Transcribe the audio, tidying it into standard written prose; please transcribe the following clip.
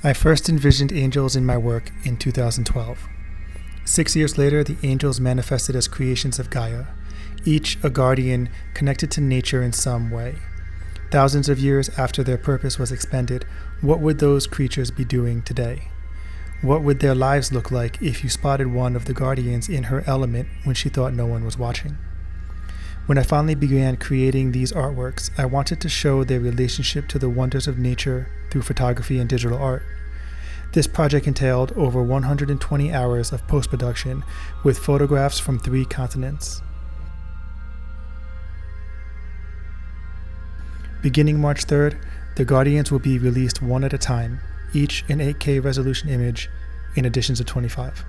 I first envisioned angels in my work in 2012. 6 years later, the angels manifested as creations of Gaia, each a guardian connected to nature in some way. Thousands of years after their purpose was expended, what would those creatures be doing today? What would their lives look like if you spotted one of the guardians in her element when she thought no one was watching? When I finally began creating these artworks, I wanted to show their relationship to the wonders of nature through photography and digital art. This project entailed over 120 hours of post-production with photographs from 3 continents. Beginning March 3rd, the Guardians will be released one at a time, each an 8K resolution image in editions of 25.